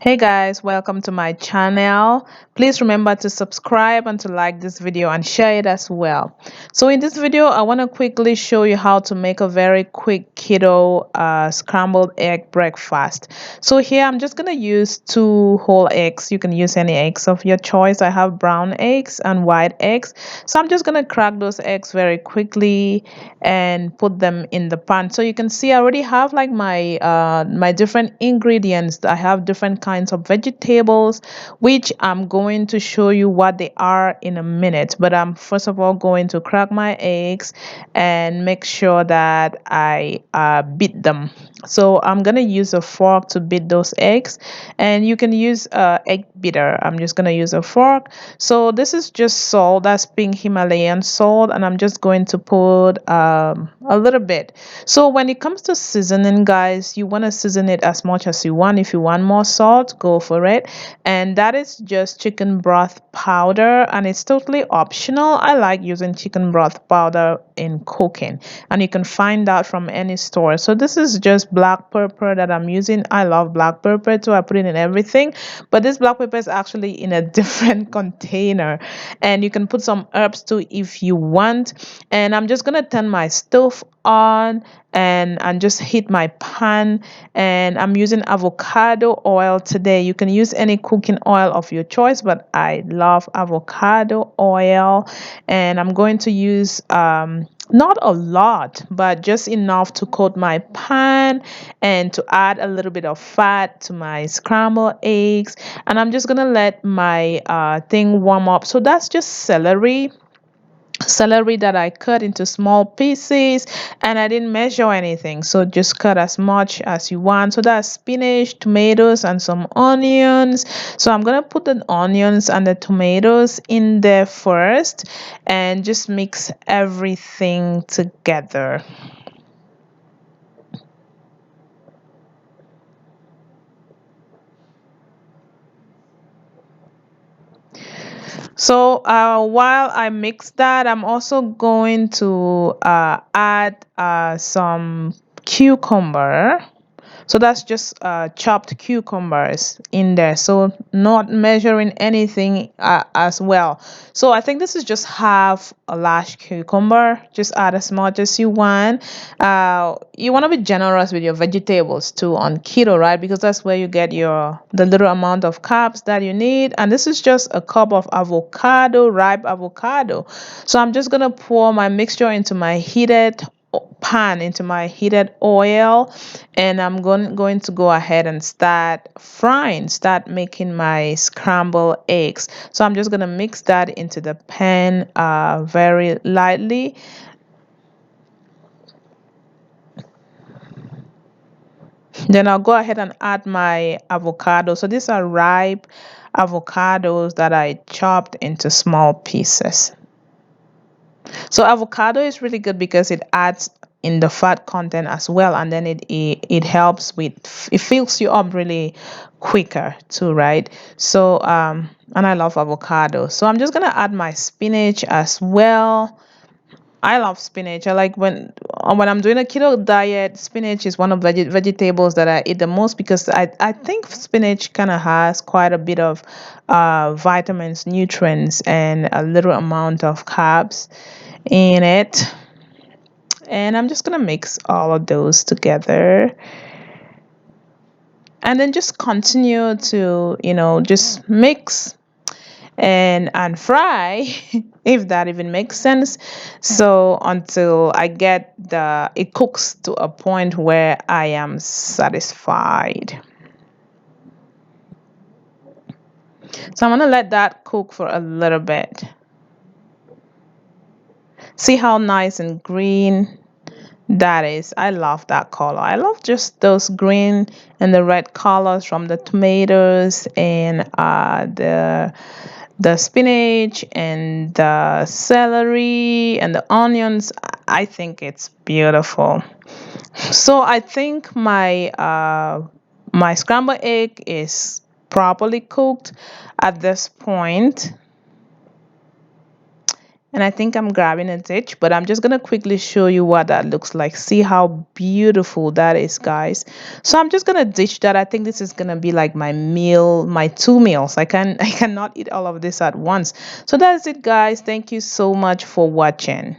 Hey guys, welcome to my channel. Please remember to subscribe and to like this video and share it as well. So in this video, I want to quickly show you how to make a very quick keto scrambled egg breakfast. So here I'm just going to use two whole eggs. You can use any eggs of your choice. I have brown eggs and white eggs. So I'm just going to crack those eggs very quickly and put them in the pan. So you can see I already have like my different ingredients. I have different kinds of vegetables, which I'm going to show you what they are in a minute. But I'm first of all going to crack my eggs and make sure that I beat them. So I'm gonna use a fork to beat those eggs, and you can use a egg beater. I'm just gonna use a fork. So this is just salt, that's pink Himalayan salt, and I'm just going to put a little bit. So when it comes to seasoning, guys, you want to season it as much as you want. If you want more salt, go for it. And that is just chicken broth powder, and it's totally optional. I like using chicken broth powder in cooking, and you can find that from any store. So this is just black pepper that I'm using. I love black pepper too. I put it in everything, but this black pepper is actually in a different container, and you can put some herbs too if you want. And I'm just gonna turn my stove on and just heat my pan, and I'm using avocado oil today. You can use any cooking oil of your choice, but I love avocado oil. And I'm going to use not a lot, but just enough to coat my pan and to add a little bit of fat to my scrambled eggs. And I'm just gonna let my thing warm up. So that's just celery that I cut into small pieces, and I didn't measure anything, so just cut as much as you want. So that's spinach, tomatoes, and some onions. So I'm gonna put the onions and the tomatoes in there first and just mix everything together. So while I mix that, I'm also going to add some cucumber. So that's just chopped cucumbers in there. So not measuring anything as well. So I think this is just half a large cucumber. Just add as much as you want. You want to be generous with your vegetables too on keto, right? Because that's where you get the little amount of carbs that you need. And this is just a cup of avocado, ripe avocado. So I'm just gonna pour my mixture into my heated pan, into my heated oil, and I'm going to go ahead and start making my scrambled eggs. So I'm just going to mix that into the pan very lightly. Then I'll go ahead and add my avocado. So these are ripe avocados that I chopped into small pieces. So avocado is really good because it adds in the fat content as well, and then it helps with, it fills you up really quicker too, right? So and I love avocado. So I'm just gonna add my spinach as well. I love spinach. I like when I'm doing a keto diet, spinach is one of vegetables that I eat the most because I think spinach kind of has quite a bit of vitamins, nutrients, and a little amount of carbs in it. And I'm just gonna mix all of those together and then just continue to, just mix and fry if that even makes sense. So until I get it cooks to a point where I am satisfied. So I'm gonna let that cook for a little bit. See how nice and green that is. I love that color. I love just those green and the red colors from the tomatoes and the spinach and the celery and the onions. I think it's beautiful. So I think my scrambled egg is properly cooked at this point. And I think I'm grabbing a ditch, but I'm just going to quickly show you what that looks like. See how beautiful that is, guys. So I'm just going to ditch that. I think this is going to be like my meal, my 2 meals. I cannot eat all of this at once. So that's it, guys. Thank you so much for watching.